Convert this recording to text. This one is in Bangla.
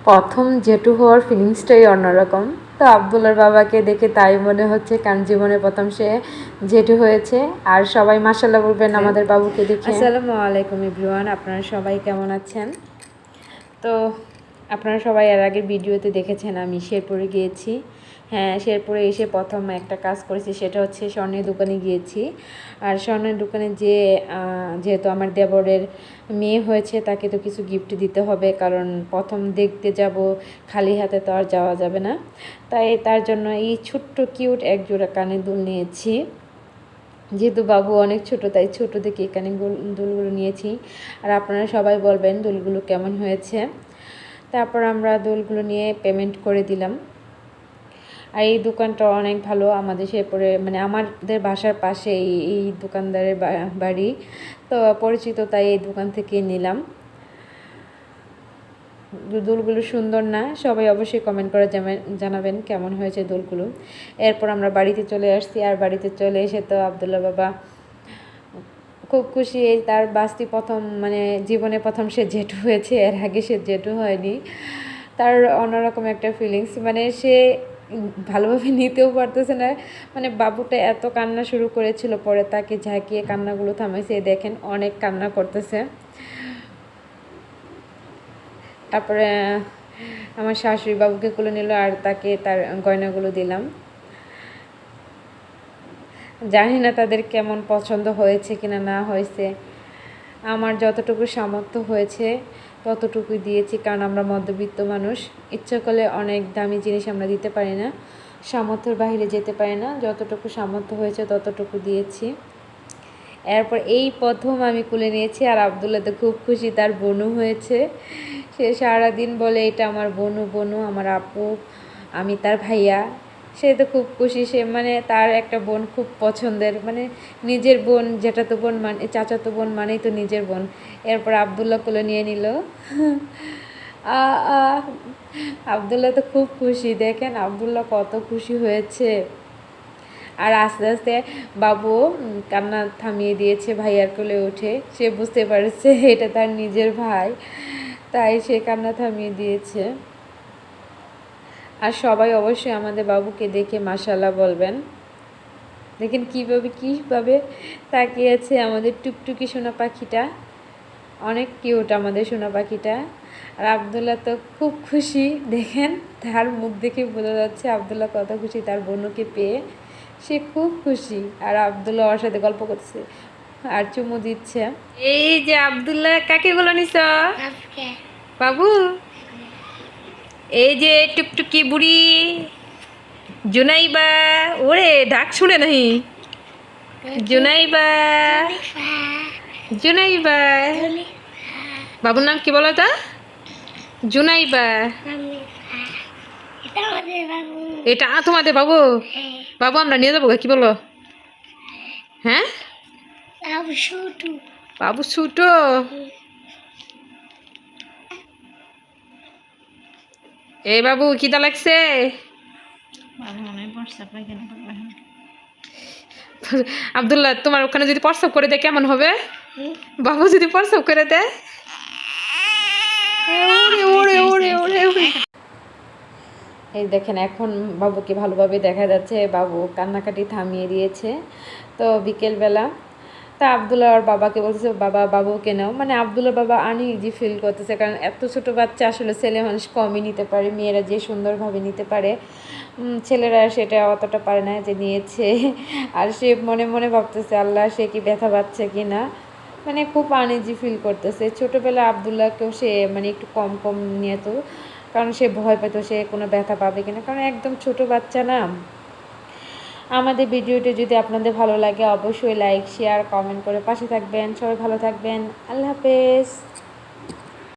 প্রথম জেঠু হওয়ার ফিলিংসটাই অন্যরকম। তো আবদুল্লার বাবাকে দেখে তাই মনে হচ্ছে, কারণ জীবনে প্রথম সে জেঠু হয়েছে। আর সবাই মাশাআল্লাহ বলবেন আমাদের বাবুকে দেখে। আসসালামু আলাইকুম এভরিওয়ান, আপনারা সবাই কেমন আছেন? তো আপনারা সবাই এর আগের ভিডিওতে দেখেছেন আমি শেরপুরে গিয়েছি। হ্যাঁ, শেরপুরে এসে প্রথম একটা কাজ করেছি, সেটা হচ্ছে স্বর্ণের দোকানে গিয়েছি। আর স্বর্ণের দোকানে যেহেতু আমার দেবরের মেয়ে হয়েছে, তাকে তো কিছু গিফট দিতে হবে, কারণ প্রথম দেখতে যাব, খালি হাতে তো আর যাওয়া যাবে না। তাই তার জন্য এই ছোট্ট কিউট এক জোড়া কানের দুল নিয়েছি। যেহেতু বাবু অনেক ছোট, তাই ছোট দেখে কানের দুলগুলো নিয়েছি। আর আপনারা সবাই বলবেন দুলগুলো কেমন হয়েছে। তারপর আমরা দুলগুলো নিয়ে পেমেন্ট করে দিলাম। আর এই দোকানটা অনেক ভালো, আমাদের শেরপুরে মানে আমাদের বাসার পাশে এই দোকানদারের বাড়ি, তো পরিচিত, তাই এই দোকান থেকে নিলাম। দুলগুলো সুন্দর না? সবাই অবশ্যই কমেন্ট করে জানাবেন কেমন হয়েছে দুলগুলো। এরপর আমরা বাড়িতে চলে আসছি। আর বাড়িতে চলে এসে তো আবদুল্লাহ বাবা খুব খুশি। তার বাস্তি প্রথম, মানে জীবনে প্রথম সে জেঠু হয়েছে, এর আগে সে জেঠু হয়নি। তার অন্যরকম একটা ফিলিংস, মানে সে ভালোভাবে নিতেও পারতেছে না। মানে বাবুটা এত কান্না শুরু করেছিল, পরে তাকে ঝাঁকিয়ে কান্নাগুলো থামাইছে। দেখেন অনেক কান্না করতেছে। তারপরে আমার শাশুড়ি বাবুকে কোলে নিল আর তাকে তার গয়নাগুলো দিলাম। জানি না তাদের কেমন পছন্দ হয়েছে কিনা না হয়েছে। আমার যতটুকু সামর্থ্য হয়েছে ততটুকুই দিয়েছি, কারণ আমরা মধ্যবিত্ত মানুষ, ইচ্ছা করলে অনেক দামি জিনিস আমরা দিতে পারি না, সামর্থ্যের বাইরে যেতে পারি না। যতটুকু সামর্থ্য হয়েছে ততটুকু দিয়েছি। এরপর এই প্রথম আমি কুলে নিয়েছি। আর আবদুল্লাহ তো খুব খুশি, তার বোনু হয়েছে। সে সারাদিন বলে এটা আমার বোনু বোনু, আমার আপু, আমি তার ভাইয়া। সে তো খুব খুশি। সে মানে তার একটা বোন খুব পছন্দের, মানে নিজের বোন, যেটাতো বোন মানে চাচাতো বোন মানেই তো নিজের বোন। এরপর আবদুল্লাহ কোলে নিয়ে নিল। আবদুল্লাহ তো খুব খুশি, দেখেন আবদুল্লাহ কত খুশি হয়েছে। আর আস্তে আস্তে বাবু কান্না থামিয়ে দিয়েছে, ভাইয়ার কোলে উঠে। সে বুঝতে পারছে এটা তার নিজের ভাই, তাই সে কান্না থামিয়ে দিয়েছে। আর সবাই অবশ্যই আমাদের বাবুকে দেখে মাশাআল্লাহ বলবেন। দেখেন কীভাবে তাকিয়েছে আমাদের টুকটুকি সোনা পাখিটা। অনেক কিউট আমাদের সোনা পাখিটা। আর আবদুল্লাহ তো খুব খুশি, দেখেন তার মুখ দেখে বোঝা যাচ্ছে আবদুল্লাহ কত খুশি তার বোনকে পেয়ে। সে খুব খুশি। আর আবদুল্লাহ ওর সাথে গল্প করছে আর চুমু দিচ্ছে। এই যে আবদুল্লাহ, কাকে গুলো নিছ বাবু? এই যে টুকটুকি বুড়ি জুনাইবা। ওরে ডাক শুনে নাহি? জুনাইবা, জুনাইবা। বাবুর নাম কি বলো তা? জুনাইবা। এটা তোমাদের বাবু? বাবু আমরা নিয়ে যাবো, কি বলো? হ্যাঁ, বাবু ছোট। এই বাবু খিদা লাগছে? আবদুল্লাহ, তোমার ওখানে যদি প্রস্রাব করে দেয় কেমন হবে? বাবু যদি প্রস্রাব করে দেয়? এই দেখেন এখন বাবুকে ভালোভাবে দেখা যাচ্ছে, বাবু কান্নাকাটি থামিয়ে দিয়েছে। তো বিকেলবেলা তা আবদুল্লাহ আর বাবাকে বলতেছে, বাবা বাবুকে নাও। মানে আবদুল্লার বাবা আনইজি ফিল করতেছে, কারণ এত ছোটো বাচ্চা আসলে ছেলে মানুষ কমই নিতে পারে, মেয়েরা যে সুন্দরভাবে নিতে পারে ছেলেরা সেটা অতটা পারে না যে নিয়েছে। আর সে মনে মনে ভাবতেছে আল্লাহ, সে কি ব্যথা পাচ্ছে কি না, মানে খুব আনইজি ফিল করতেছে। ছোটোবেলা আবদুল্লাহকেও সে মানে একটু কম কম নিয়ে, তো কারণ সে ভয় পেত সে কোনো ব্যথা পাবে কিনা, কারণ একদম ছোট বাচ্চা না। আমাদের ভিডিওটি যদি আপনাদের ভালো লাগে অবশ্যই লাইক শেয়ার কমেন্ট করে পাশে থাকবেন। সবাই ভালো থাকবেন। আল্লাহ হাফেজ।